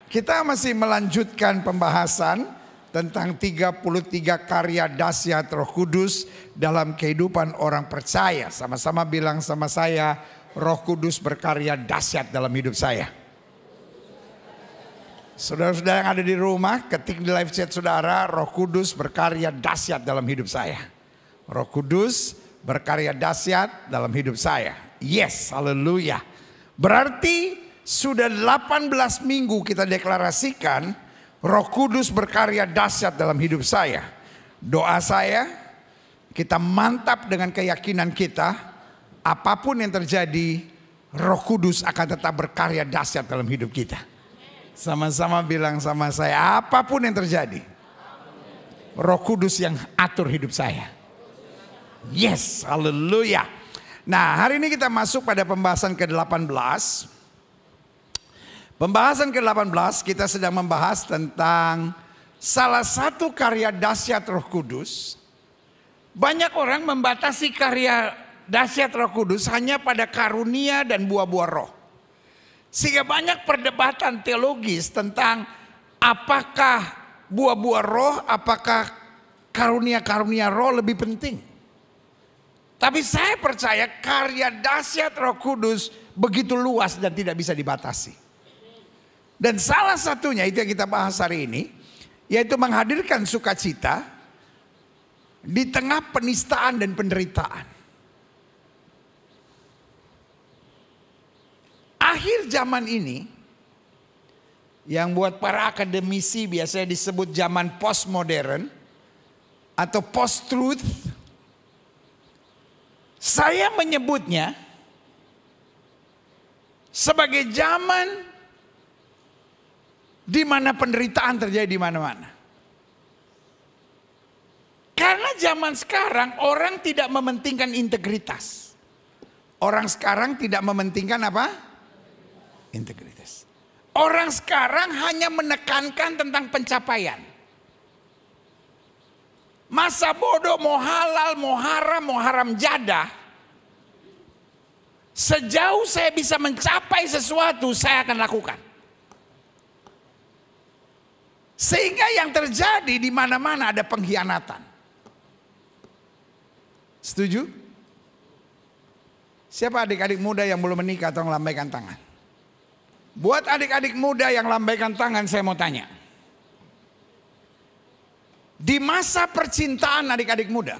Kita masih melanjutkan pembahasan tentang 33 karya dahsyat Roh Kudus dalam kehidupan orang percaya. Sama-sama bilang sama saya, Roh Kudus berkarya dahsyat dalam hidup saya. Saudara-saudara yang ada di rumah, ketik di live chat saudara, Roh Kudus berkarya dahsyat dalam hidup saya. Roh Kudus berkarya dahsyat dalam hidup saya. Yes, haleluya. Berarti sudah 18 minggu kita deklarasikan Roh Kudus berkarya dahsyat dalam hidup saya. Doa saya, kita mantap dengan keyakinan kita, apapun yang terjadi, Roh Kudus akan tetap berkarya dahsyat dalam hidup kita. Sama-sama bilang sama saya, apapun yang terjadi, Roh Kudus yang atur hidup saya. Yes, haleluya. Nah, hari ini kita masuk pada pembahasan ke-18. Pembahasan ke-18 kita sedang membahas tentang salah satu karya dahsyat Roh Kudus. Banyak orang membatasi karya dahsyat Roh Kudus hanya pada karunia dan buah-buah roh. Sehingga banyak perdebatan teologis tentang apakah buah-buah roh, apakah karunia-karunia roh lebih penting. Tapi saya percaya karya dahsyat Roh Kudus begitu luas dan tidak bisa dibatasi. Dan salah satunya itu yang kita bahas hari ini, yaitu menghadirkan sukacita di tengah penistaan dan penderitaan. Akhir zaman ini, yang buat para akademisi biasanya disebut zaman postmodern atau post-truth, saya menyebutnya sebagai zaman di mana penderitaan terjadi di mana-mana. Karena zaman sekarang orang tidak mementingkan integritas. Orang sekarang tidak mementingkan apa? Integritas. Orang sekarang hanya menekankan tentang pencapaian. Masa bodoh mau halal, mau haram jadah. Sejauh saya bisa mencapai sesuatu, saya akan lakukan. Sehingga yang terjadi di mana-mana ada pengkhianatan. Setuju? Siapa adik-adik muda yang belum menikah atau melambaikan tangan? Buat adik-adik muda yang lambaikan tangan, saya mau tanya. Di masa percintaan adik-adik muda,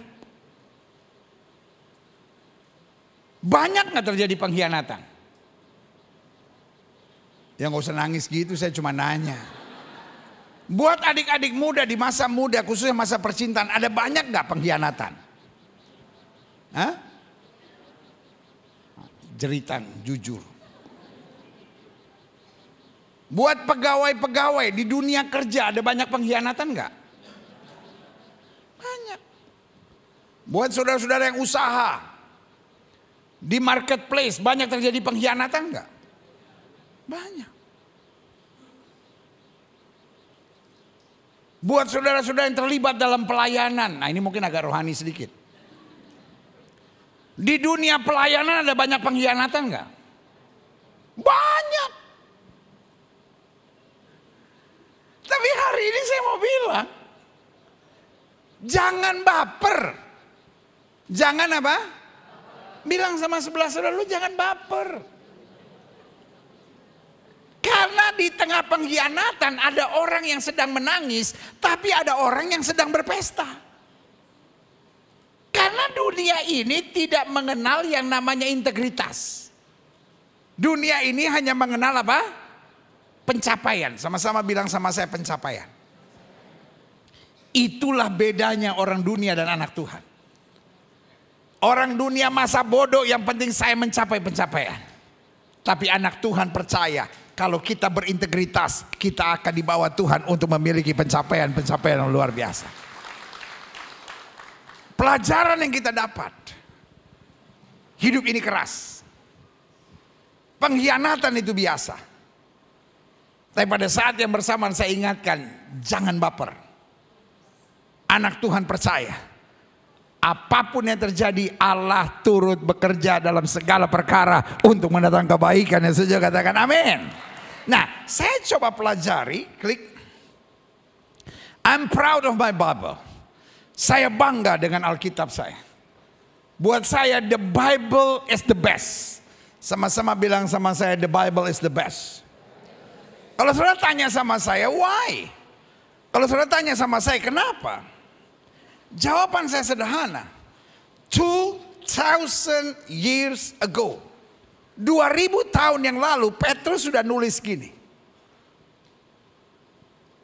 banyak gak terjadi pengkhianatan? Ya gak usah nangis gitu, saya cuma nanya. Buat adik-adik muda di masa muda, khususnya masa percintaan, ada banyak gak pengkhianatan? Hah? Jeritan, jujur. Buat pegawai-pegawai di dunia kerja, ada banyak pengkhianatan gak? Banyak. Buat saudara-saudara yang usaha, di marketplace, banyak terjadi pengkhianatan gak? Banyak. Buat saudara-saudara yang terlibat dalam pelayanan. Nah, ini mungkin agak rohani sedikit. Di dunia pelayanan ada banyak pengkhianatan enggak? Banyak. Tapi hari ini saya mau bilang, jangan baper. Jangan apa? Bilang sama sebelah saudara, lu jangan baper. Karena di tengah pengkhianatan ada orang yang sedang menangis, tapi ada orang yang sedang berpesta. Karena dunia ini tidak mengenal yang namanya integritas. Dunia ini hanya mengenal apa? Pencapaian. Sama-sama bilang sama saya, pencapaian. Itulah bedanya orang dunia dan anak Tuhan. Orang dunia masa bodoh, yang penting saya mencapai pencapaian. Tapi anak Tuhan percaya, kalau kita berintegritas, kita akan dibawa Tuhan untuk memiliki pencapaian-pencapaian yang luar biasa. Pelajaran yang kita dapat, hidup ini keras. Pengkhianatan itu biasa. Tapi pada saat yang bersamaan saya ingatkan, jangan baper. Anak Tuhan percaya, apapun yang terjadi, Allah turut bekerja dalam segala perkara untuk mendatangkan kebaikan. Yang setuju katakan amin. Nah, saya coba pelajari, klik. I'm proud of my Bible. Saya bangga dengan Alkitab saya. Buat saya the Bible is the best. Sama-sama bilang sama saya, the Bible is the best. Kalau saudara tanya sama saya, why? Kalau saudara tanya sama saya, kenapa? Jawaban saya sederhana. 2000 years ago. 2000 tahun yang lalu Petrus sudah nulis gini.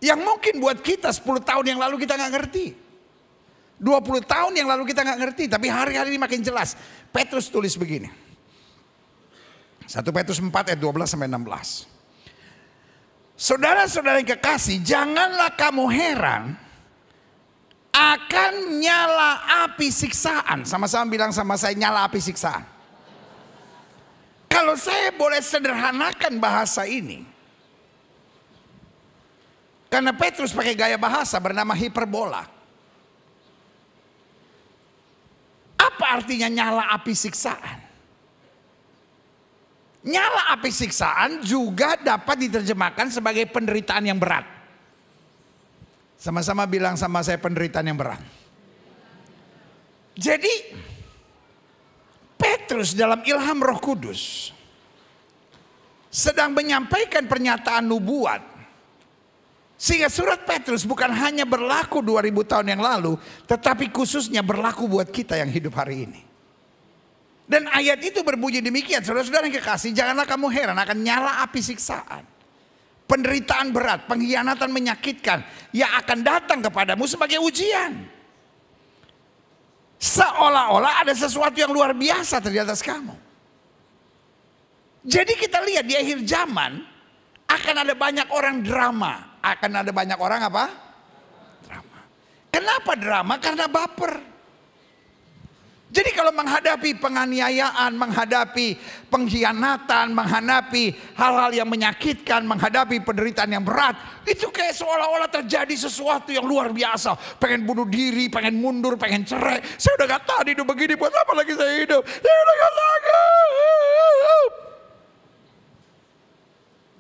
Yang mungkin buat kita 10 tahun yang lalu kita nggak ngerti. 20 tahun yang lalu kita nggak ngerti. Tapi hari-hari ini makin jelas. Petrus tulis begini. 1 Petrus 4 ayat 12 sampai 16. Saudara-saudara yang kekasih, janganlah kamu heran akan nyala api siksaan. Sama-sama bilang sama saya, nyala api siksaan. Kalau saya boleh sederhanakan bahasa ini. Karena Petrus pakai gaya bahasa bernama hiperbola. Apa artinya nyala api siksaan? Nyala api siksaan juga dapat diterjemahkan sebagai penderitaan yang berat. Sama-sama bilang sama saya, penderitaan yang berat. Jadi Petrus dalam ilham Roh Kudus sedang menyampaikan pernyataan nubuat. Sehingga surat Petrus bukan hanya berlaku 2000 tahun yang lalu, tetapi khususnya berlaku buat kita yang hidup hari ini. Dan ayat itu berbunyi demikian, saudara-saudara yang kekasih, janganlah kamu heran akan nyala api siksaan. Penderitaan berat, pengkhianatan menyakitkan yang akan datang kepadamu sebagai ujian. Seolah-olah ada sesuatu yang luar biasa terjadi atas kamu. Jadi kita lihat di akhir zaman akan ada banyak orang drama. Akan ada banyak orang apa? Drama. Kenapa drama? Karena baper. Jadi kalau menghadapi penganiayaan, menghadapi pengkhianatan, menghadapi hal-hal yang menyakitkan, menghadapi penderitaan yang berat, itu kayak seolah-olah terjadi sesuatu yang luar biasa. Pengen bunuh diri, pengen mundur, pengen cerai. Saya udah gak tahan hidup begini, buat apa lagi saya hidup? Saya udah gak sanggup.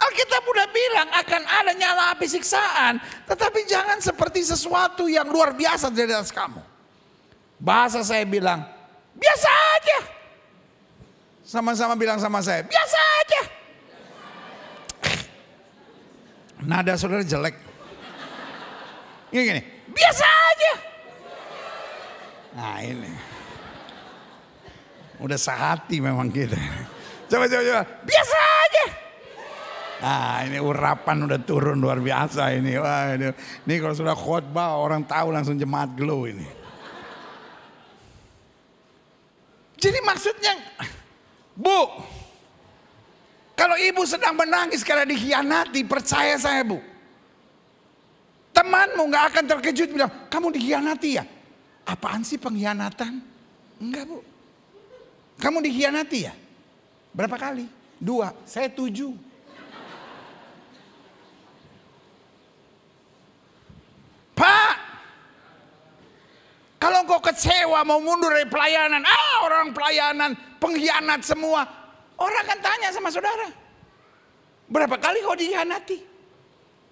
Alkitab udah bilang akan ada nyala api siksaan. Tetapi jangan seperti sesuatu yang luar biasa terjadi atas kamu. Bahasa saya bilang, biasa aja. Sama-sama bilang sama saya, biasa aja. Nada saudara jelek. Gini, biasa aja. Nah ini. Udah sehati memang kita. Coba. Biasa aja. Nah ini urapan udah turun luar biasa ini. Wah, ini kalau sudah khotbah orang tahu langsung jemaat Glow ini. Jadi maksudnya, Bu, kalau ibu sedang menangis karena dikhianati, percaya saya Bu. Temanmu gak akan terkejut bilang, kamu dikhianati ya? Apaan sih pengkhianatan? Enggak Bu. Kamu dikhianati ya? Berapa kali? 2, saya 7. Pak, kalau engkau kecewa mau mundur dari pelayanan, orang pelayanan pengkhianat semua, orang akan tanya sama saudara, berapa kali kau dikhianati?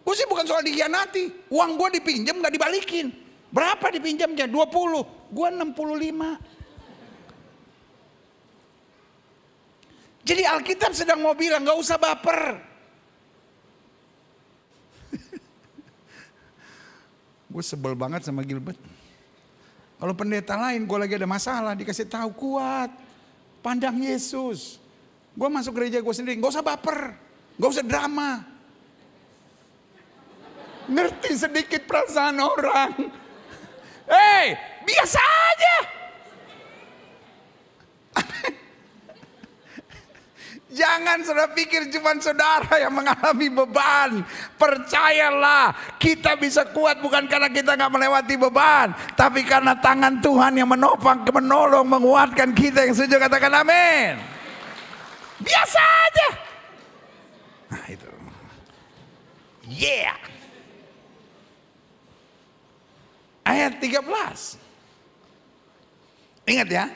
Gue sih bukan soal dikhianati, uang gue dipinjam gak dibalikin. Berapa dipinjamnya? 20, gue 65. Jadi Alkitab sedang mau bilang gak usah baper. Gue sebel banget sama Gilbert. Kalau pendeta lain gue lagi ada masalah dikasih tahu, kuat, pandang Yesus. Gue masuk gereja gue sendiri, gak usah baper, gak usah drama. Ngerti sedikit perasaan orang. Biasa aja. Jangan saudara pikir cuma saudara yang mengalami beban. Percayalah, kita bisa kuat bukan karena kita gak melewati beban, tapi karena tangan Tuhan yang menopang, menolong, menguatkan kita. Yang setuju katakan amin. Biasa aja. Nah itu. Yeah. Ayat 13. Ingat ya,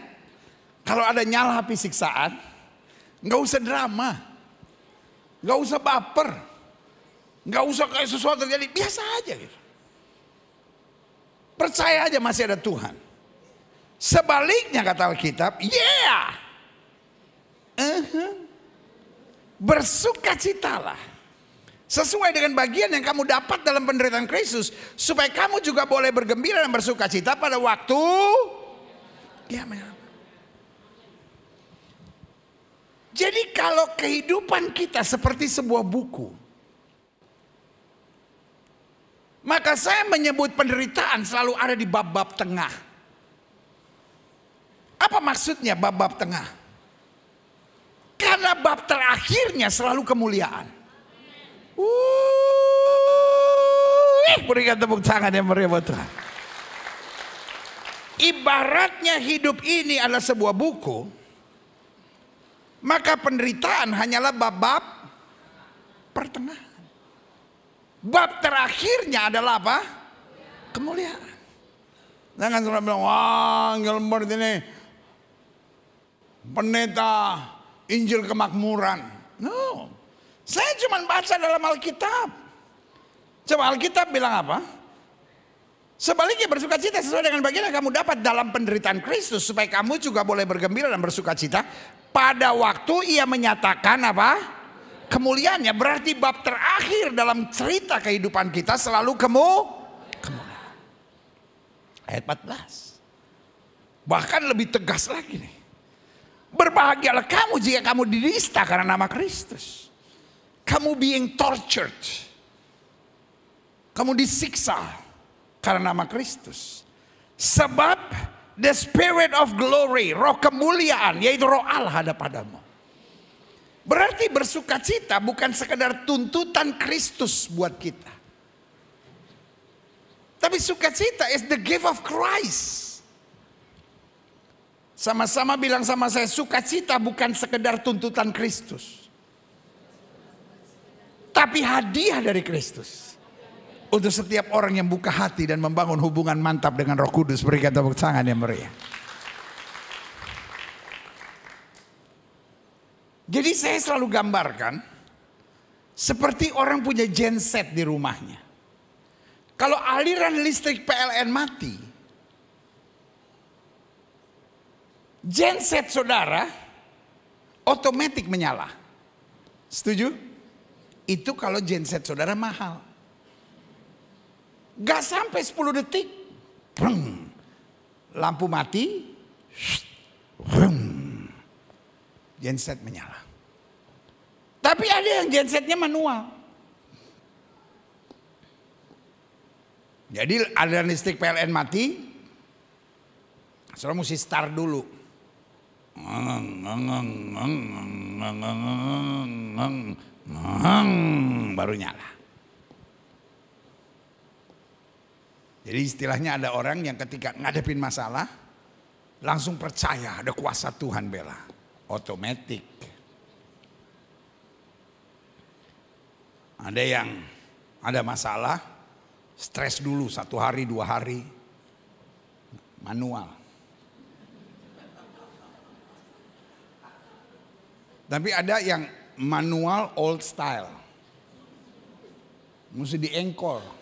kalau ada nyala api siksaan, nggak usah drama. Gak usah baper. Gak usah kayak sesuatu terjadi, biasa aja gitu. Percaya aja masih ada Tuhan. Sebaliknya kata Alkitab, bersukacitalah sesuai dengan bagian yang kamu dapat dalam penderitaan Kristus, supaya kamu juga boleh bergembira dan bersukacita pada waktu Jadi kalau kehidupan kita seperti sebuah buku, maka saya menyebut penderitaan selalu ada di bab-bab tengah. Apa maksudnya bab-bab tengah? Karena bab terakhirnya selalu kemuliaan. Berikan tepuk tangan yang meriah buat Tuhan. Ibaratnya hidup ini adalah sebuah buku, maka penderitaan hanyalah bab-bab pertengahan. Bab terakhirnya adalah apa? Kemuliaan. Jangan cuma bilang, wah Gilbert ini pendeta Injil kemakmuran. No, saya cuma baca dalam Alkitab. Coba Alkitab bilang apa? Sebaliknya bersukacita sesuai dengan bagian yang kamu dapat dalam penderitaan Kristus, supaya kamu juga boleh bergembira dan bersukacita pada waktu Ia menyatakan apa? Kemuliaannya. Berarti bab terakhir dalam cerita kehidupan kita selalu kemuliaan. Ayat 14. Bahkan lebih tegas lagi nih. Berbahagialah kamu jika kamu dinista karena nama Kristus. Kamu being tortured. Kamu disiksa karena nama Kristus. Sebab the spirit of glory, roh kemuliaan, yaitu roh Allah ada padamu. Berarti bersukacita bukan sekedar tuntutan Kristus buat kita. Tapi sukacita is the gift of Christ. Sama-sama bilang sama saya, sukacita bukan sekedar tuntutan Kristus, tapi hadiah dari Kristus. Untuk setiap orang yang buka hati dan membangun hubungan mantap dengan Roh Kudus. Berikan tepuk tangan yang meriah. Jadi saya selalu gambarkan seperti orang punya genset di rumahnya. Kalau aliran listrik PLN mati, genset saudara otomatis menyala. Setuju? Itu kalau genset saudara mahal. Gak sampai 10 detik, lampu mati, genset menyala. Tapi ada yang gensetnya manual. Jadi aliran listrik PLN mati, saudara mesti start dulu. Baru nyala. Jadi istilahnya ada orang yang ketika ngadepin masalah langsung percaya ada kuasa Tuhan bela. Otomatis. Ada yang ada masalah, stres dulu 1 hari 2 hari, manual. Tapi ada yang manual old style, mesti diengkol.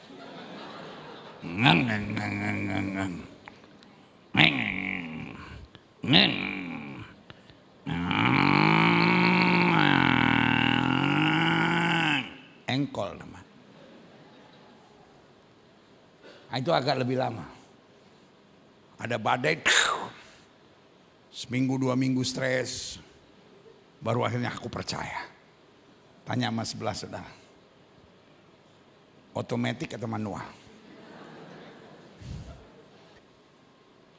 Engkol nama. Itu agak lebih lama. Ada badai, seminggu 2 minggu stres, baru akhirnya aku percaya. Tanya sama sebelah saudara, otomatis atau manual?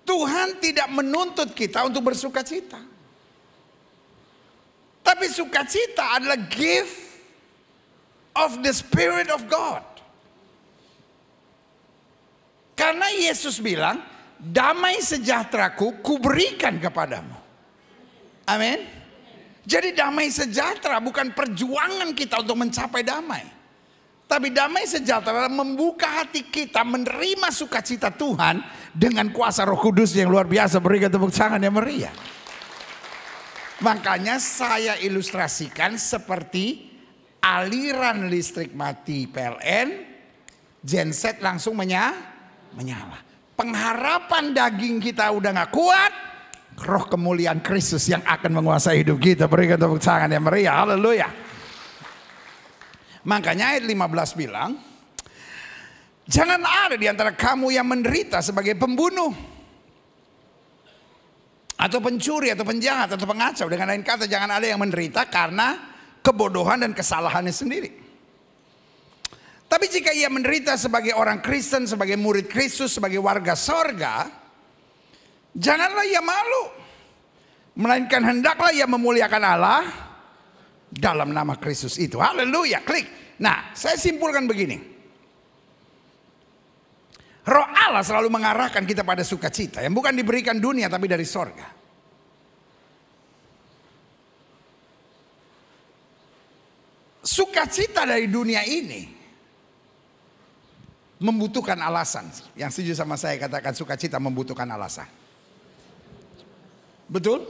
Tuhan tidak menuntut kita untuk bersukacita. Tapi sukacita adalah gift of the Spirit of God. Karena Yesus bilang, damai sejahteraku kuberikan kepadamu. Amin. Jadi damai sejahtera bukan perjuangan kita untuk mencapai damai. Tapi damai sejahtera membuka hati kita menerima sukacita Tuhan dengan kuasa Roh Kudus yang luar biasa. Berikan tepuk tangan yang meriah. Makanya saya ilustrasikan seperti aliran listrik mati PLN, genset langsung menyala. Pengharapan daging kita udah gak kuat, roh kemuliaan Kristus yang akan menguasai hidup kita. Berikan tepuk tangan yang meriah, haleluya. Makanya ayat 15 bilang, jangan ada di antara kamu yang menderita sebagai pembunuh, atau pencuri, atau penjahat, atau pengacau. Dengan lain kata, jangan ada yang menderita karena kebodohan dan kesalahannya sendiri. Tapi jika ia menderita sebagai orang Kristen, sebagai murid Kristus, sebagai warga sorga, janganlah ia malu, melainkan hendaklah ia memuliakan Allah dalam nama Kristus itu. Haleluya, klik. Nah, saya simpulkan begini. Roh Allah selalu mengarahkan kita pada sukacita yang bukan diberikan dunia tapi dari sorga. Sukacita dari dunia ini membutuhkan alasan. Yang setuju sama saya katakan sukacita membutuhkan alasan. Betul?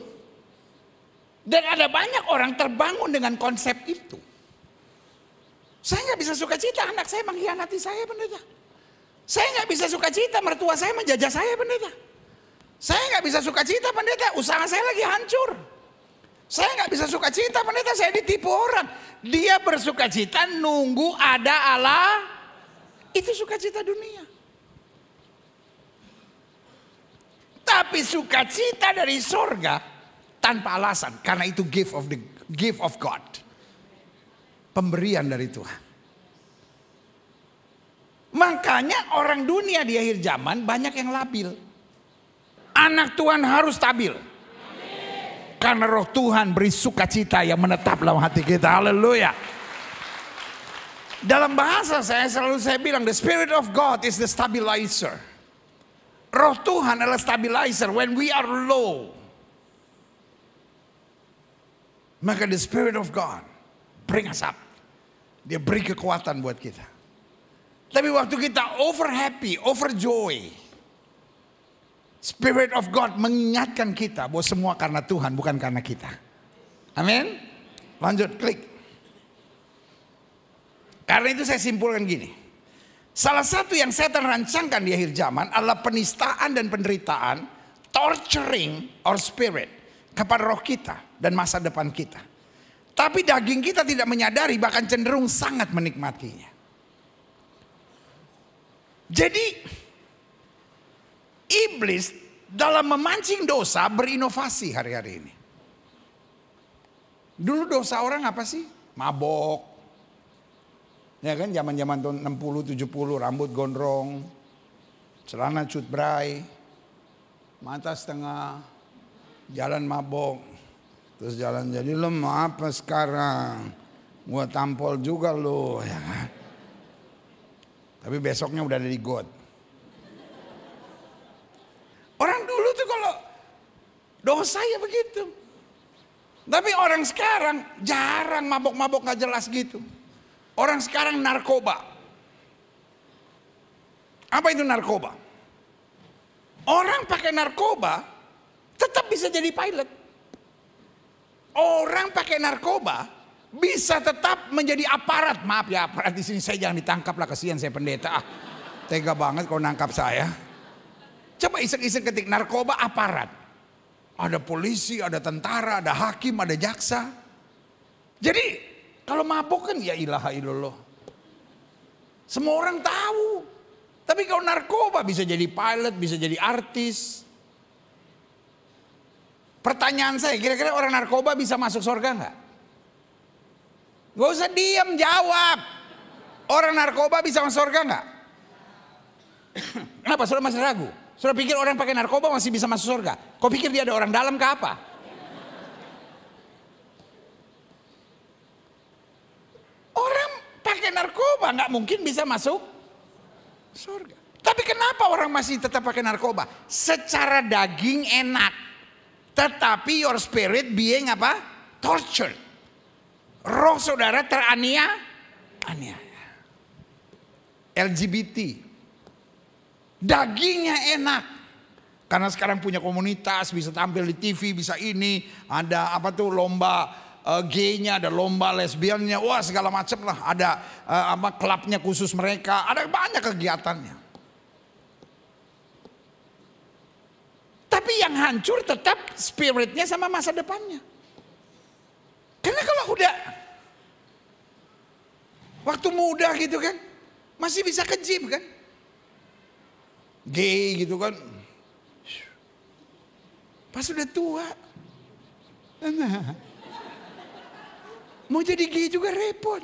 Dan ada banyak orang terbangun dengan konsep itu. Saya nggak bisa sukacita anak saya mengkhianati saya, pendeta. Saya nggak bisa sukacita mertua saya menjajah saya, pendeta. Saya nggak bisa sukacita, pendeta, usaha saya lagi hancur. Saya nggak bisa sukacita, pendeta, saya ditipu orang. Dia bersukacita nunggu ada Allah. Itu sukacita dunia. Tapi sukacita dari sorga tanpa alasan, karena itu gift of God, pemberian dari Tuhan. Makanya orang dunia di akhir zaman banyak yang labil. Anak Tuhan harus stabil. Karena roh Tuhan beri sukacita yang menetap dalam hati kita. Haleluya. Dalam bahasa saya selalu bilang, the Spirit of God is the stabilizer. Roh Tuhan adalah stabilizer when we are low. Maka the Spirit of God bring us up. Dia beri kekuatan buat kita. Tapi waktu kita over happy, over joy, Spirit of God mengingatkan kita bahwa semua karena Tuhan, bukan karena kita. Amin. Lanjut, klik. Karena itu saya simpulkan gini. Salah satu yang setan rancangkan di akhir zaman adalah penistaan dan penderitaan, torturing our spirit, kepada roh kita dan masa depan kita. Tapi daging kita tidak menyadari, bahkan cenderung sangat menikmatinya. Jadi iblis dalam memancing dosa berinovasi hari-hari ini. Dulu dosa orang apa sih? Mabok. Ya kan, zaman-zaman tahun 60, 70, rambut gondrong, celana cutbray, mata setengah, jalan mabok. Terus jalan, jadi lo mau apa sekarang? Gua tampol juga lo, ya kan? Tapi besoknya udah ada di got. Orang dulu tuh kalau dosa ya begitu. Tapi orang sekarang jarang mabok-mabok gak jelas gitu. Orang sekarang narkoba. Apa itu narkoba? Orang pakai narkoba tetap bisa jadi pilot. Orang pakai narkoba bisa tetap menjadi aparat. Maaf ya, aparat di sini saya jangan ditangkap lah, kasihan saya pendeta. Tega banget kalau nangkap saya. Coba iseng-iseng ketik narkoba aparat. Ada polisi, ada tentara, ada hakim, ada jaksa. Jadi kalau mabuk kan ya ilaha illallah. Semua orang tahu. Tapi kalau narkoba bisa jadi pilot, bisa jadi artis. Pertanyaan saya, kira-kira orang narkoba bisa masuk surga nggak? Gak usah diam, jawab. Orang narkoba bisa masuk surga nggak? Kenapa? Saudara masih ragu? Saudara pikir orang pakai narkoba masih bisa masuk surga? Kau pikir dia ada orang dalam ke apa? Orang pakai narkoba nggak mungkin bisa masuk surga. Tapi kenapa orang masih tetap pakai narkoba? Secara daging enak, tetapi your spirit being apa? Tortured. Roh saudara teraniaya. LGBT. Dagingnya enak. Karena sekarang punya komunitas, bisa tampil di TV, bisa ini. Ada apa tuh lomba gaynya, ada lomba lesbiannya, wah segala macam lah. Ada klubnya khusus mereka, ada banyak kegiatannya. Tapi yang hancur tetap spiritnya sama masa depannya. Karena kalau udah waktu muda gitu kan, masih bisa ke gym kan, gay gitu kan. Pas udah tua, mau jadi gay juga repot.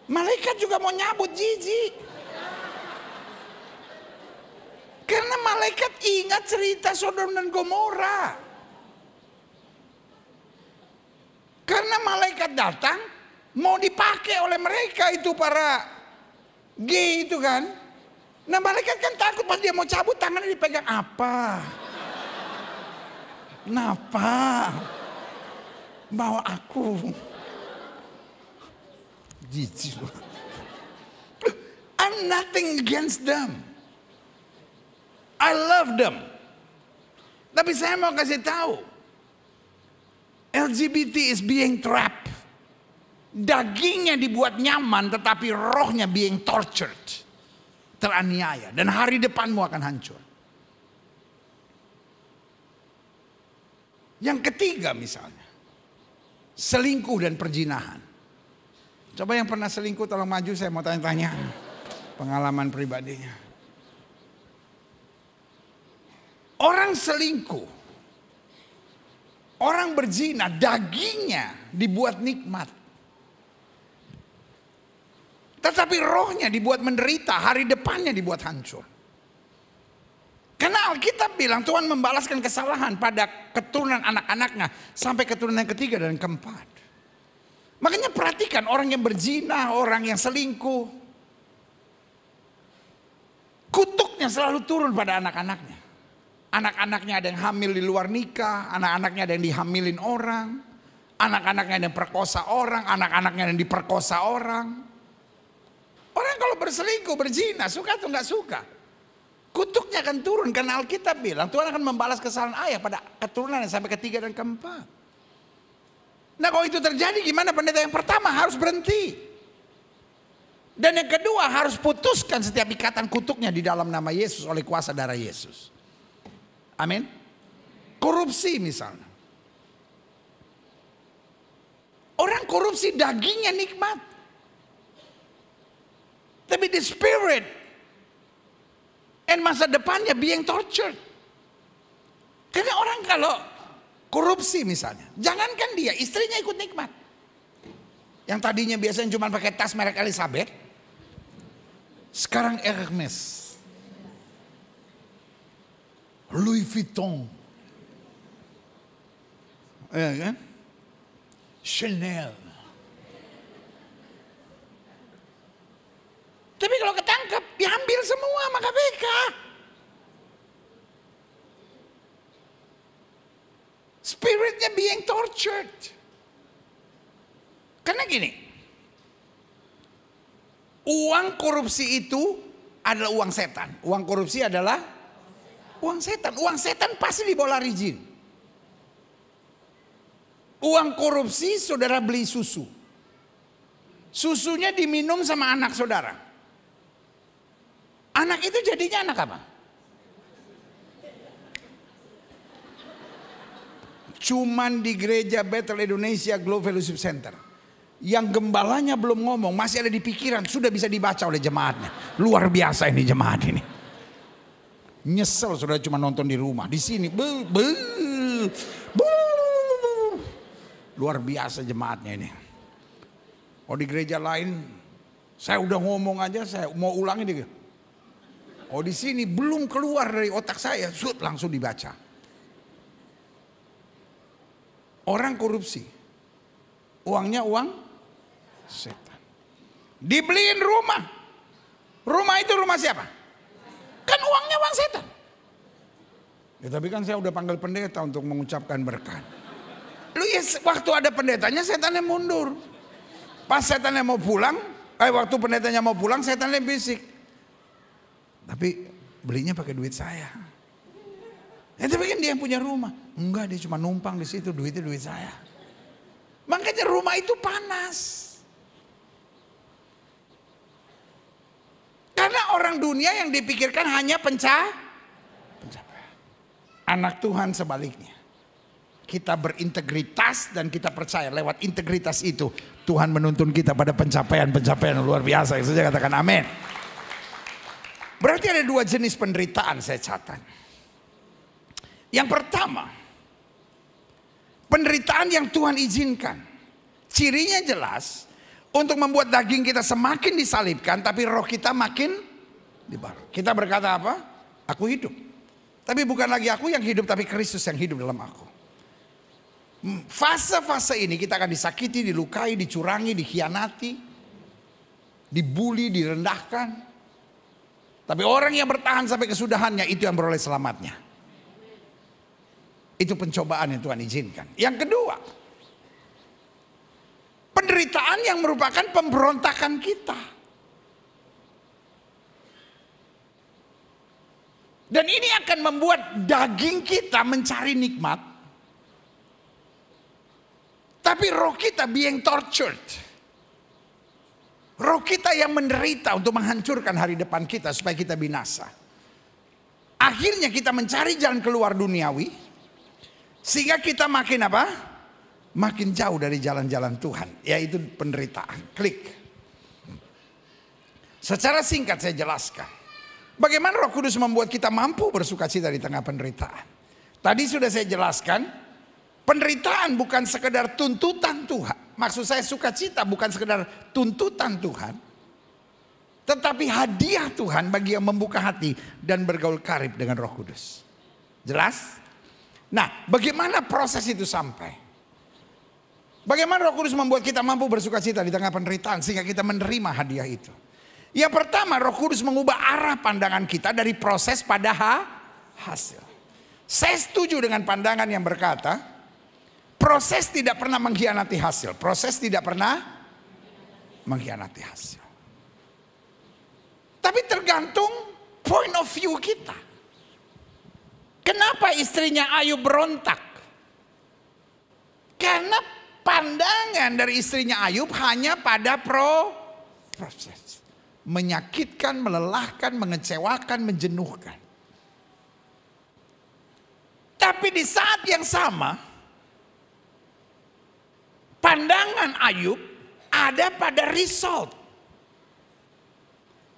Malaikat juga mau nyabut jijik. Karena malaikat ingat cerita Sodom dan Gomora. Karena malaikat datang mau dipakai oleh mereka itu para gay itu kan. Nah malaikat kan takut pas dia mau cabut tangannya dipegang apa? Kenapa? Bawa aku. Jijik. I'm nothing against them. I love them. Tapi saya mau kasih tahu. LGBT is being trapped. Dagingnya dibuat nyaman tetapi rohnya being tortured. Teraniaya. Dan hari depanmu akan hancur. Yang ketiga misalnya. Selingkuh dan perzinahan. Coba yang pernah selingkuh tolong maju, saya mau tanya-tanya. Pengalaman pribadinya. Orang selingkuh. Orang berzina, dagingnya dibuat nikmat. Tetapi rohnya dibuat menderita, hari depannya dibuat hancur. Karena Alkitab bilang Tuhan membalaskan kesalahan pada keturunan anak-anaknya sampai keturunan yang ketiga dan keempat. Makanya perhatikan orang yang berzina, orang yang selingkuh. Kutuknya selalu turun pada anak-anaknya. Anak-anaknya ada yang hamil di luar nikah, anak-anaknya ada yang dihamilin orang, anak-anaknya ada yang perkosa orang, anak-anaknya ada yang diperkosa orang. Orang kalau berselingkuh, berzina, suka atau nggak suka, kutuknya akan turun karena Alkitab bilang Tuhan akan membalas kesalahan ayah pada keturunan yang sampai ketiga dan keempat. Nah kalau itu terjadi gimana? Pendeta yang pertama harus berhenti. Dan yang kedua harus putuskan setiap ikatan kutuknya di dalam nama Yesus oleh kuasa darah Yesus. Amin. Korupsi misalnya. Orang korupsi dagingnya nikmat. Tapi the spirit and masa depannya being tortured. Karena orang kalau korupsi misalnya, jangankan dia, istrinya ikut nikmat. Yang tadinya biasanya cuma pakai tas merek Elizabeth, sekarang Hermes, Louis Vuitton, ya kan? Chanel. Tapi kalau ketangkap, diambil semua sama KPK. Spiritnya being tortured. Karena gini, uang korupsi itu adalah uang setan. Uang korupsi adalah uang setan. Uang setan pasti dibawa lari jin. Uang korupsi saudara beli susu. Susunya diminum sama anak saudara. Anak itu jadinya anak apa? Cuman di gereja Bethel Indonesia Glow Fellowship Center. Yang gembalanya belum ngomong, masih ada di pikiran, sudah bisa dibaca oleh jemaatnya. Luar biasa ini jemaat ini. Nyesel sudah cuma nonton di rumah. Di sini, luar biasa jemaatnya ini. Oh di gereja lain, saya udah ngomong aja, saya mau ulangi deh. Oh di sini belum keluar dari otak saya, langsung dibaca. Orang korupsi, uangnya uang setan. Dibeliin rumah, rumah itu rumah siapa? Kan uangnya uang setan. Ya tapi kan saya udah panggil pendeta untuk mengucapkan berkat. Lu ya waktu ada pendetanya setannya mundur. Pas setannya mau pulang, waktu pendetanya mau pulang setannya bisik. Tapi belinya pakai duit saya. Ente pikir dia yang punya rumah? Enggak, dia cuma numpang di situ, duitnya duit saya. Makanya rumah itu panas. Karena orang dunia yang dipikirkan hanya pencapaian. Anak Tuhan sebaliknya. Kita berintegritas dan kita percaya lewat integritas itu Tuhan menuntun kita pada pencapaian-pencapaian luar biasa. Yang saya katakan amin. Berarti ada dua jenis penderitaan saya catat. Yang pertama, penderitaan yang Tuhan izinkan. Cirinya jelas. Untuk membuat daging kita semakin disalibkan, tapi roh kita makin dibaharui. Kita berkata apa? Aku hidup. Tapi bukan lagi aku yang hidup, tapi Kristus yang hidup dalam aku. Fase-fase ini kita akan disakiti, dilukai, dicurangi, dikhianati, dibully, direndahkan. Tapi orang yang bertahan sampai kesudahannya itu yang beroleh selamatnya. Itu pencobaan yang Tuhan izinkan. Yang kedua, penderitaan yang merupakan pemberontakan kita. Dan ini akan membuat daging kita mencari nikmat. Tapi roh kita being tortured. Roh kita yang menderita untuk menghancurkan hari depan kita supaya kita binasa. Akhirnya kita mencari jalan keluar duniawi. Sehingga kita makin apa? Makin jauh dari jalan-jalan Tuhan, yaitu penderitaan. Klik. Secara singkat saya jelaskan. Bagaimana Roh Kudus membuat kita mampu bersukacita di tengah penderitaan. Tadi sudah saya jelaskan, penderitaan bukan sekedar tuntutan Tuhan. Maksud saya sukacita bukan sekedar tuntutan Tuhan. Tetapi hadiah Tuhan bagi yang membuka hati dan bergaul karib dengan Roh Kudus. Jelas? Nah, bagaimana proses itu sampai? Bagaimana Roh Kudus membuat kita mampu bersukacita di tengah penderitaan sehingga kita menerima hadiah itu? Yang pertama, Roh Kudus mengubah arah pandangan kita dari proses pada hasil. Saya setuju dengan pandangan yang berkata, proses tidak pernah mengkhianati hasil. Proses tidak pernah mengkhianati hasil. Tapi tergantung point of view kita. Kenapa istrinya Ayub berontak? Karena pandangan dari istrinya Ayub hanya pada proses. Menyakitkan, melelahkan, mengecewakan, menjenuhkan. Tapi di saat yang sama, pandangan Ayub ada pada result.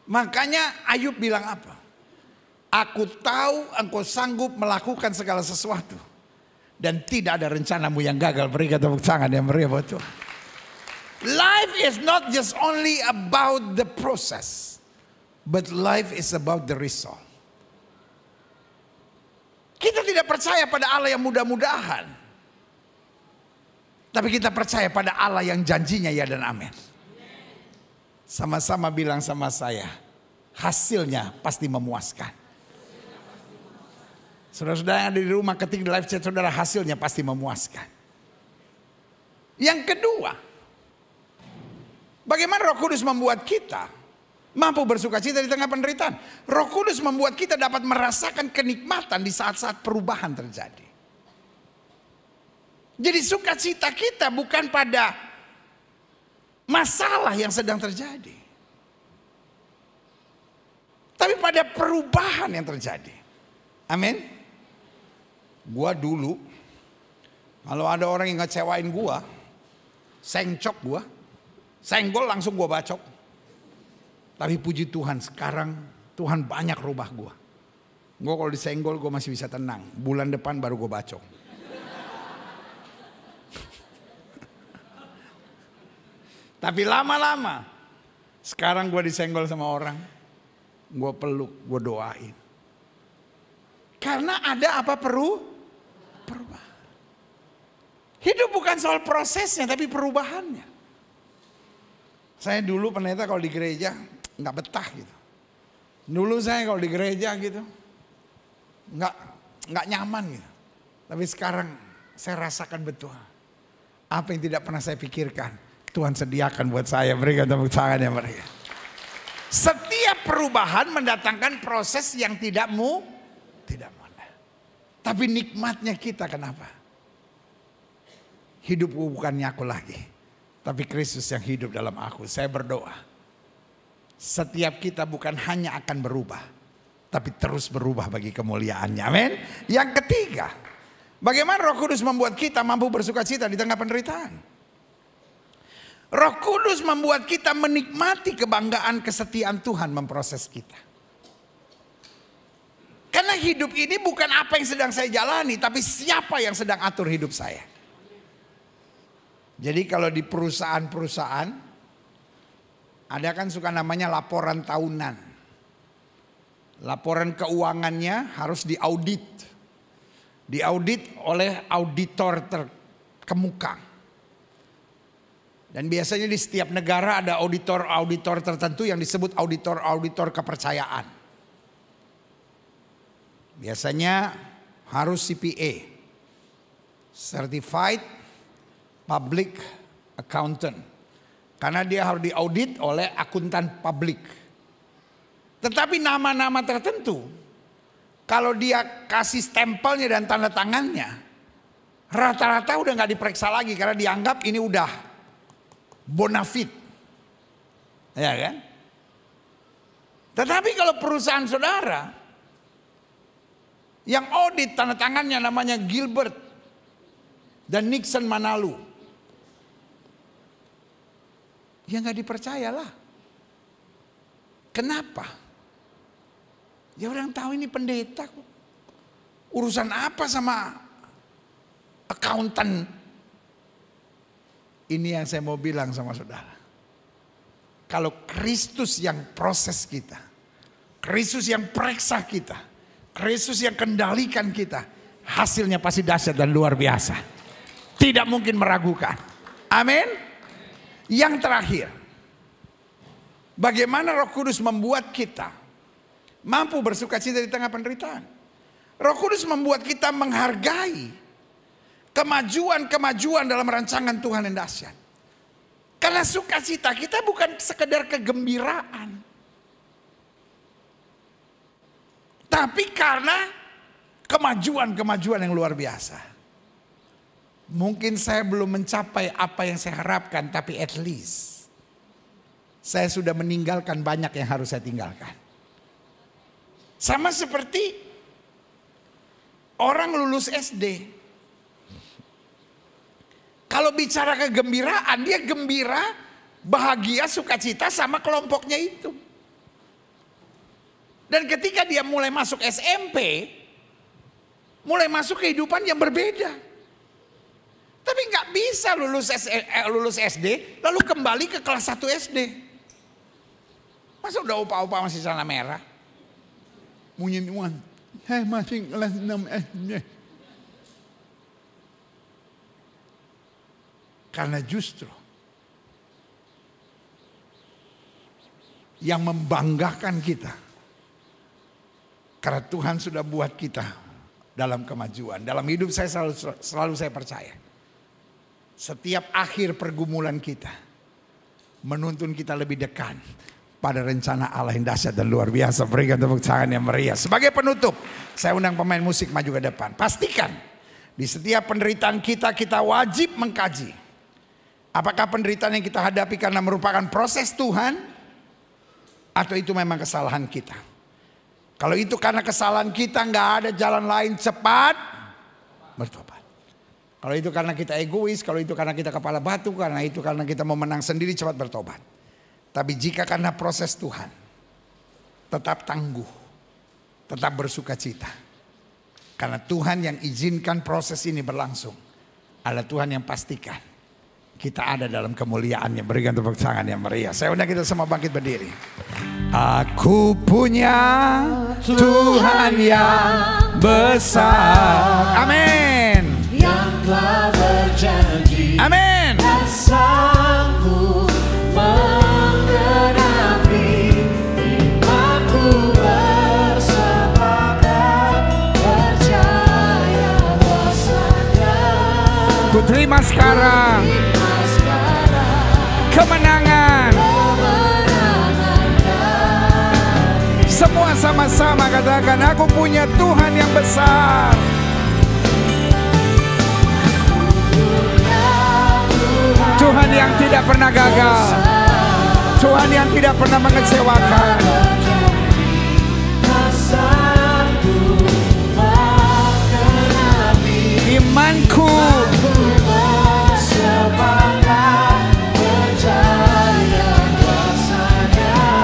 Makanya Ayub bilang apa? Aku tahu engkau sanggup melakukan segala sesuatu. Dan tidak ada rencanamu yang gagal. Berikan tepuk tangan yang meriah buat Tuhan. Life is not just only about the process. But life is about the result. Kita tidak percaya pada Allah yang mudah-mudahan. Tapi kita percaya pada Allah yang janjinya ya dan amin. Sama-sama bilang sama saya. Hasilnya pasti memuaskan. Saudara-saudara yang ada di rumah ketik di live chat saudara, hasilnya pasti memuaskan. Yang kedua, bagaimana Roh Kudus membuat kita mampu bersukacita di tengah penderitaan? Roh Kudus membuat kita dapat merasakan kenikmatan di saat-saat perubahan terjadi. Jadi sukacita kita bukan pada masalah yang sedang terjadi, tapi pada perubahan yang terjadi. Amin. Gua dulu, kalau ada orang yang ngecewain gua, sengcok gua, senggol langsung gua bacok. Tapi puji Tuhan sekarang Tuhan banyak rubah gua. Gua kalau disenggol gua masih bisa tenang. Bulan depan baru gua bacok. Tapi lama-lama sekarang gua disenggol sama orang, gua peluk, gua doain. Karena ada apa perubahan. Hidup bukan soal prosesnya tapi perubahannya. Saya dulu pendeta kalau di gereja nggak betah gitu. Dulu saya kalau di gereja gitu nggak nyaman gitu. Tapi sekarang saya rasakan betul apa yang tidak pernah saya pikirkan Tuhan sediakan buat saya. Berikan tepuk tangan ya mereka. Setiap perubahan mendatangkan proses yang tidak mudah. Tapi nikmatnya kita kenapa? Hidupku bukannya aku lagi, tapi Kristus yang hidup dalam aku. Saya berdoa, setiap kita bukan hanya akan berubah, tapi terus berubah bagi kemuliaannya. Amin. Yang ketiga, bagaimana Roh Kudus membuat kita mampu bersukacita di tengah penderitaan? Roh Kudus membuat kita menikmati kebanggaan kesetiaan Tuhan memproses kita. Karena hidup ini bukan apa yang sedang saya jalani, tapi siapa yang sedang atur hidup saya. Jadi kalau di perusahaan-perusahaan ada kan suka namanya laporan tahunan. Laporan keuangannya harus diaudit. Diaudit oleh auditor terkemuka. Dan biasanya di setiap negara ada auditor-auditor tertentu yang disebut auditor-auditor kepercayaan. Biasanya harus CPA, Certified Public Accountant. Karena dia harus diaudit oleh akuntan publik. Tetapi nama-nama tertentu, kalau dia kasih stempelnya dan tanda tangannya, rata-rata udah gak diperiksa lagi karena dianggap ini udah bonafide. Ya kan? Tetapi kalau perusahaan saudara yang audit tanda tangannya namanya Gilbert dan Nixon Manalu, ya gak dipercayalah. Kenapa? Ya orang tahu ini pendeta kok. Urusan apa sama akuntan? Ini yang saya mau bilang sama saudara. Kalau Kristus yang proses kita, Kristus yang periksa kita, Kristus yang kendalikan kita, hasilnya pasti dahsyat dan luar biasa. Tidak mungkin meragukan. Amin. Yang terakhir, bagaimana Roh Kudus membuat kita mampu bersukacita di tengah penderitaan? Roh Kudus membuat kita menghargai kemajuan-kemajuan dalam rancangan Tuhan yang dahsyat. Karena sukacita kita bukan sekedar kegembiraan, tapi karena kemajuan-kemajuan yang luar biasa. Mungkin saya belum mencapai apa yang saya harapkan, tapi at least saya sudah meninggalkan banyak yang harus saya tinggalkan. Sama seperti orang lulus SD. Kalau bicara kegembiraan, dia gembira, bahagia, sukacita sama kelompoknya itu. Dan ketika dia mulai masuk SMP, mulai masuk kehidupan yang berbeda. Tapi nggak bisa lulus SD lalu kembali ke kelas 1 SD. Masa udah opa-opa masih celana merah? Munyin-munyin, saya masih kelas 6 SD. Karena justru yang membanggakan kita, karena Tuhan sudah buat kita dalam kemajuan. Dalam hidup saya selalu saya percaya, setiap akhir pergumulan kita menuntun kita lebih dekat pada rencana Allah yang dahsyat dan luar biasa. Berikan tepuk tangan yang meriah. Sebagai penutup, saya undang pemain musik maju ke depan. Pastikan di setiap penderitaan kita wajib mengkaji, apakah penderitaan yang kita hadapi karena merupakan proses Tuhan, atau itu memang kesalahan kita. Kalau itu karena kesalahan kita, nggak ada jalan lain, cepat bertobat. Kalau itu karena kita egois, kalau itu karena kita kepala batu, karena itu karena kita mau menang sendiri, cepat bertobat. Tapi jika karena proses Tuhan, tetap tangguh, tetap bersukacita. Karena Tuhan yang izinkan proses ini berlangsung adalah Tuhan yang pastikan kita ada dalam kemuliaannya. Berikan tepuk tangan yang meriah. Saya undang kita semua bangkit berdiri. Aku punya Tuhan yang besar. Amin. Yang telah berjanji. Amin. Sanggup menggenapi imanku, bersepakat percaya bahwasanya ku terima sekarang kemenangan. Semua sama-sama katakan, aku punya Tuhan yang besar. Tuhan yang tidak pernah gagal, Tuhan yang tidak pernah mengecewakan. Imanku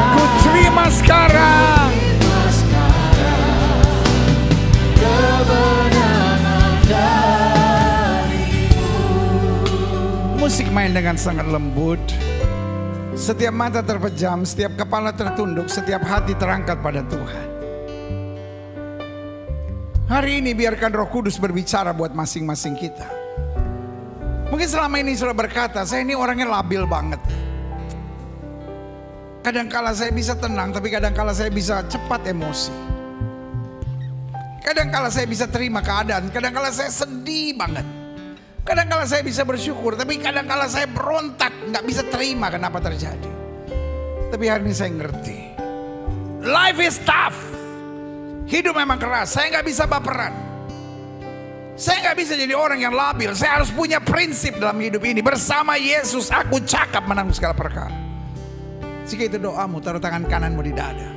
ku terima sekarang. Musik main dengan sangat lembut. Setiap mata terpejam, setiap kepala tertunduk, setiap hati terangkat pada Tuhan. Hari ini biarkan Roh Kudus berbicara buat masing-masing kita. Mungkin selama ini sudah berkata, saya ini orangnya labil banget. Kadangkala saya bisa tenang, tapi kadangkala saya bisa cepat emosi. Kadangkala saya bisa terima keadaan, kadangkala saya sedih banget. Kadangkala saya bisa bersyukur, tapi kadangkala saya berontak, nggak bisa terima kenapa terjadi. Tapi hari ini saya ngerti, life is tough. Hidup memang keras, saya nggak bisa baperan. Saya nggak bisa jadi orang yang labil. Saya harus punya prinsip dalam hidup ini. Bersama Yesus aku cakap menanggung segala perkara. Jika itu doamu, taruh tangan kananmu di dada.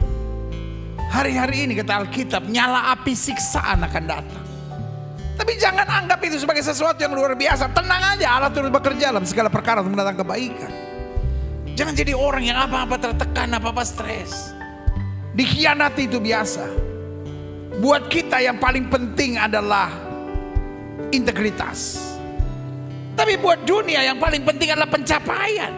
Hari-hari ini kata Alkitab, nyala api siksaan akan datang. Tapi jangan anggap itu sebagai sesuatu yang luar biasa. Tenang aja, Allah turut bekerja dalam segala perkara untuk mendatangkan kebaikan. Jangan jadi orang yang apa-apa tertekan, apa-apa stres. Dikhianati itu biasa. Buat kita yang paling penting adalah integritas. Tapi buat dunia yang paling penting adalah pencapaian.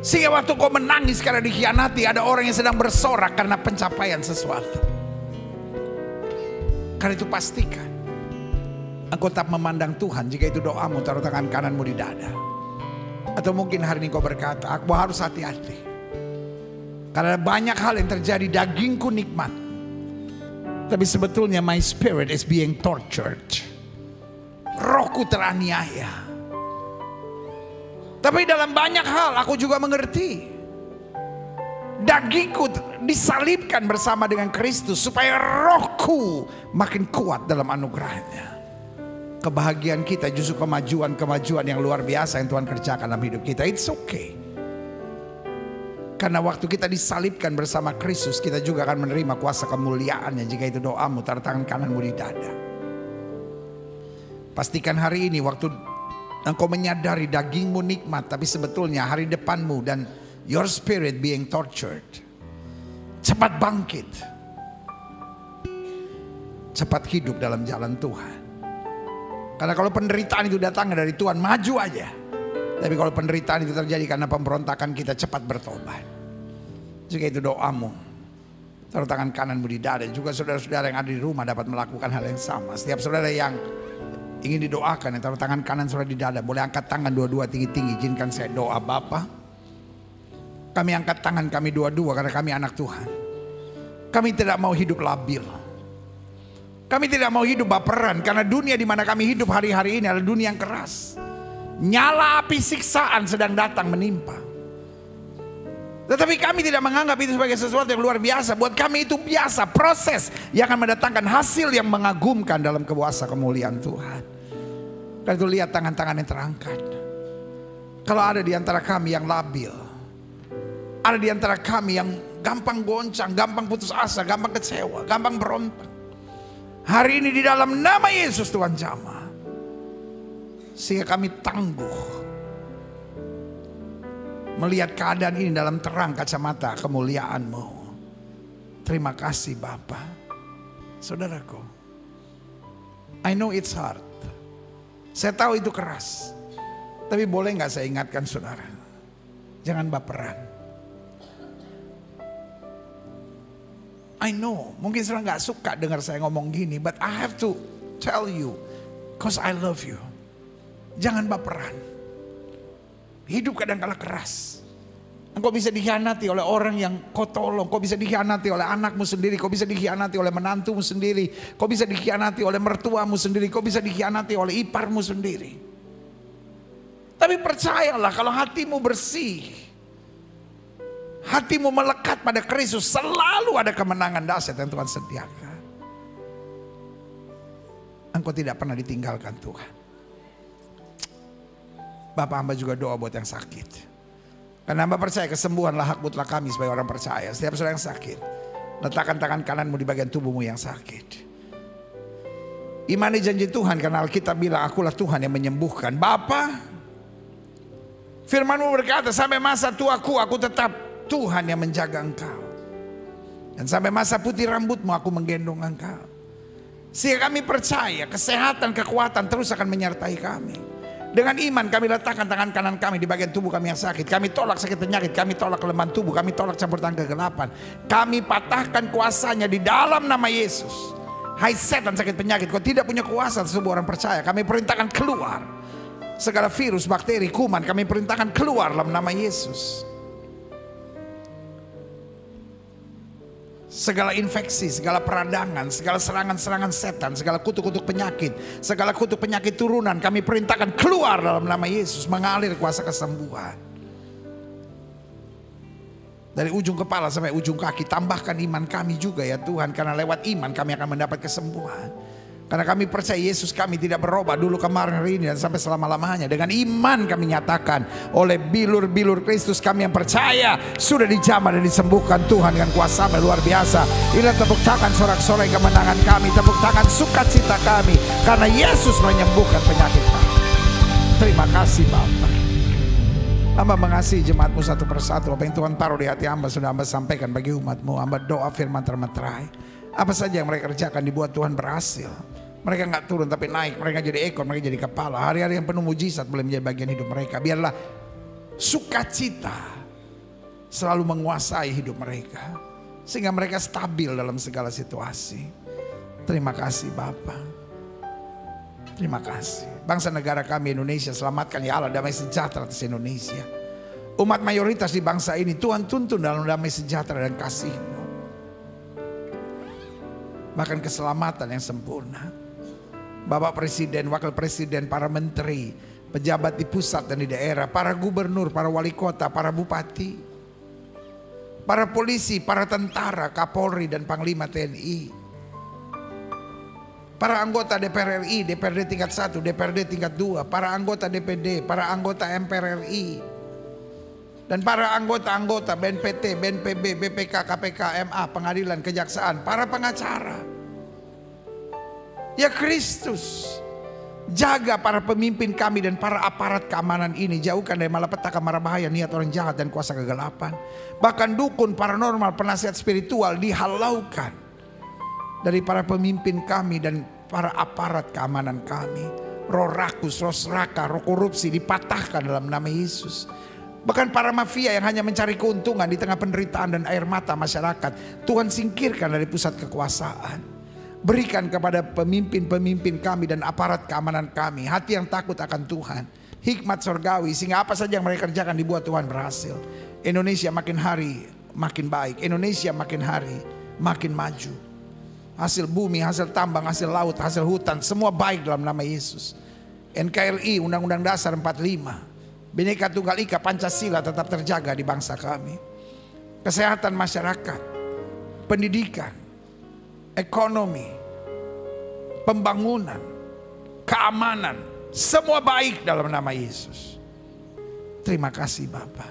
Sehingga waktu kau menangis karena dikhianati, ada orang yang sedang bersorak karena pencapaian sesuatu. Karena itu pastikan engkau tetap memandang Tuhan. Jika itu doamu, taruh tangan kananmu di dada. Atau mungkin hari ini kau berkata, aku harus hati-hati. Karena banyak hal yang terjadi, dagingku nikmat. Tapi sebetulnya my spirit is being tortured. Rohku teraniaya. Tapi dalam banyak hal aku juga mengerti. Dagingku disalibkan bersama dengan Kristus supaya rohku makin kuat dalam anugerahnya. Kebahagiaan kita justru kemajuan yang luar biasa yang Tuhan kerjakan dalam hidup kita. It's okay. Karena waktu kita disalibkan bersama Kristus, kita juga akan menerima kuasa kemuliaannya. Jika itu doamu, taruh tangan kananmu di dada. Pastikan hari ini waktu engkau menyadari dagingmu nikmat, tapi sebetulnya hari depanmu dan your spirit being tortured. Cepat bangkit. Cepat hidup dalam jalan Tuhan. Karena kalau penderitaan itu datangnya dari Tuhan, maju aja. Tapi kalau penderitaan itu terjadi karena pemberontakan kita, cepat bertobat. Jika itu doamu, taruh tangan kananmu di dada. Juga saudara-saudara yang ada di rumah dapat melakukan hal yang sama. Setiap saudara yang ingin didoakan, yang taruh tangan kanan saudara di dada, boleh angkat tangan dua-dua tinggi-tinggi. Izinkan saya doa. Bapa, kami angkat tangan kami dua-dua karena kami anak Tuhan. Kami tidak mau hidup labil. Kami tidak mau hidup baperan, karena dunia di mana kami hidup hari-hari ini adalah dunia yang keras. Nyala api siksaan sedang datang menimpa. Tetapi kami tidak menganggap itu sebagai sesuatu yang luar biasa. Buat kami itu biasa, proses yang akan mendatangkan hasil yang mengagumkan dalam kuasa kemuliaan Tuhan. Karena itu lihat tangan-tangan yang terangkat. Kalau ada di antara kami yang labil, ada di antara kami yang gampang goncang, gampang putus asa, gampang kecewa, gampang berontak. Hari ini di dalam nama Yesus Tuhan jamah. Sehingga kami tangguh melihat keadaan ini dalam terang kacamata kemuliaan-Mu. Terima kasih Bapa. Saudaraku, I know it's hard. Saya tahu itu keras. Tapi boleh gak saya ingatkan saudara, jangan baperan. I know, mungkin saudara gak suka dengar saya ngomong gini, but I have to tell you, because I love you. Jangan baperan. Hidup kadang-kala keras. Engkau bisa dikhianati oleh orang yang kau tolong. Kau bisa dikhianati oleh anakmu sendiri. Kau bisa dikhianati oleh menantumu sendiri. Kau bisa dikhianati oleh mertuamu sendiri. Kau bisa dikhianati oleh iparmu sendiri. Tapi percayalah, kalau hatimu bersih, hatimu melekat pada Kristus, selalu ada kemenangan dahsyat yang Tuhan sediakan. Engkau tidak pernah ditinggalkan Tuhan. Bapak hamba juga doa buat yang sakit. Karena hamba percaya kesembuhanlah hak mutlak kami sebagai orang percaya. Setiap saudara yang sakit, letakkan tangan kananmu di bagian tubuhmu yang sakit. Imani janji Tuhan karena Alkitab bilang akulah Tuhan yang menyembuhkan. Bapa, firman-Mu berkata sampai masa tuaku aku tetap Tuhan yang menjaga engkau. Dan sampai masa putih rambutmu aku menggendong engkau. Sehingga kami percaya kesehatan, kekuatan terus akan menyertai kami. Dengan iman kami letakkan tangan kanan kami di bagian tubuh kami yang sakit. Kami tolak sakit penyakit, kami tolak kelemahan tubuh, kami tolak campur tangan kegelapan. Kami patahkan kuasanya di dalam nama Yesus. Hai setan sakit penyakit, kau tidak punya kuasa atas tubuh orang percaya. Kami perintahkan keluar. Segala virus, bakteri, kuman kami perintahkan keluar dalam nama Yesus. Segala infeksi, segala peradangan, segala serangan-serangan setan, segala kutuk-kutuk penyakit, segala kutuk penyakit turunan kami perintahkan keluar dalam nama Yesus, mengalir kuasa kesembuhan. Dari ujung kepala sampai ujung kaki, tambahkan iman kami juga ya Tuhan, karena lewat iman kami akan mendapat kesembuhan. Karena kami percaya Yesus kami tidak berubah dulu, kemarin, hari ini dan sampai selama-lamanya. Dengan iman kami nyatakan oleh bilur-bilur Kristus kami yang percaya sudah dijamah dan disembuhkan Tuhan dengan kuasa luar biasa. Inilah tepuk tangan sorak-sorai kemenangan kami, tepuk tangan sukacita kami karena Yesus menyembuhkan penyakit kami. Terima kasih Bapak. Hamba mengasihi jemaatmu satu persatu. Apa yang Tuhan taruh di hati hamba sudah hamba sampaikan bagi umatmu. Hamba doa firman termeterai. Apa saja yang mereka kerjakan dibuat Tuhan berhasil. Mereka nggak turun tapi naik, mereka jadi ekor, mereka jadi kepala. Hari-hari yang penuh mujizat boleh menjadi bagian hidup mereka. Biarlah sukacita selalu menguasai hidup mereka, sehingga mereka stabil dalam segala situasi. Terima kasih Bapa. Terima kasih. Bangsa negara kami Indonesia, selamatkan ya Allah, damai sejahtera atas Indonesia. Umat mayoritas di bangsa ini Tuhan tuntun dalam damai sejahtera dan kasih-Mu. Bahkan keselamatan yang sempurna. Bapak Presiden, Wakil Presiden, para menteri, pejabat di pusat dan di daerah, para gubernur, para wali kota, para bupati, para polisi, para tentara, Kapolri dan Panglima TNI, para anggota DPR RI, DPRD tingkat 1, DPRD tingkat 2, para anggota DPD, para anggota MPR RI, dan para anggota-anggota BNPT, BNPB, BPK, KPK, MA, pengadilan, kejaksaan, para pengacara. Ya Kristus, jaga para pemimpin kami dan para aparat keamanan ini. Jauhkan dari malapetaka, mara bahaya, niat orang jahat dan kuasa kegelapan. Bahkan dukun, paranormal, penasihat spiritual dihalaukan dari para pemimpin kami dan para aparat keamanan kami. Roh rakus, roh seraka, roh korupsi dipatahkan dalam nama Yesus. Bahkan para mafia yang hanya mencari keuntungan di tengah penderitaan dan air mata masyarakat, Tuhan singkirkan dari pusat kekuasaan. Berikan kepada pemimpin-pemimpin kami dan aparat keamanan kami hati yang takut akan Tuhan, hikmat surgawi, sehingga apa saja yang mereka kerjakan dibuat Tuhan berhasil. Indonesia makin hari makin baik, Indonesia makin hari makin maju. Hasil bumi, hasil tambang, hasil laut, hasil hutan, semua baik dalam nama Yesus. NKRI, Undang-Undang Dasar 45, Bhinneka Tunggal Ika, Pancasila tetap terjaga di bangsa kami. Kesehatan masyarakat, pendidikan, ekonomi, pembangunan, keamanan, semua baik dalam nama Yesus. Terima kasih Bapa.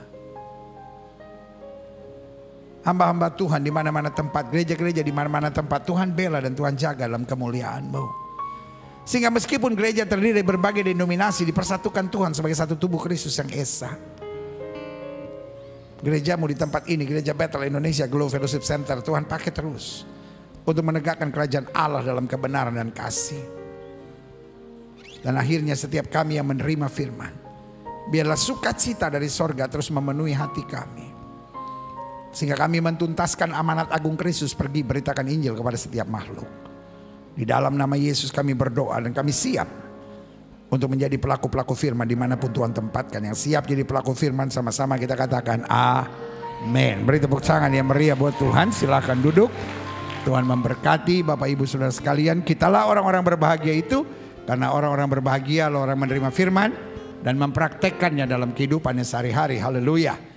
Hamba-hamba Tuhan di mana-mana tempat, gereja-gereja di mana-mana tempat, Tuhan bela dan Tuhan jaga dalam kemuliaan-Mu. Sehingga meskipun gereja terdiri dari berbagai denominasi, dipersatukan Tuhan sebagai satu tubuh Kristus yang esa. Gerejamu di tempat ini, Gereja Bethel Indonesia Glow Fellowship Center, Tuhan pakai terus untuk menegakkan kerajaan Allah dalam kebenaran dan kasih. Dan akhirnya setiap kami yang menerima firman, biarlah sukacita dari sorga terus memenuhi hati kami. Sehingga kami mentuntaskan amanat agung Kristus, pergi beritakan Injil kepada setiap makhluk. Di dalam nama Yesus kami berdoa dan kami siap untuk menjadi pelaku-pelaku firman dimanapun Tuhan tempatkan. Yang siap jadi pelaku firman sama-sama kita katakan amin. Beri tepuk tangan yang meriah buat Tuhan. Silakan duduk. Tuhan memberkati Bapak Ibu Saudara sekalian. Kitalah orang-orang berbahagia itu, karena orang-orang berbahagia adalah orang menerima firman dan mempraktekkannya dalam kehidupannya sehari-hari. Haleluya.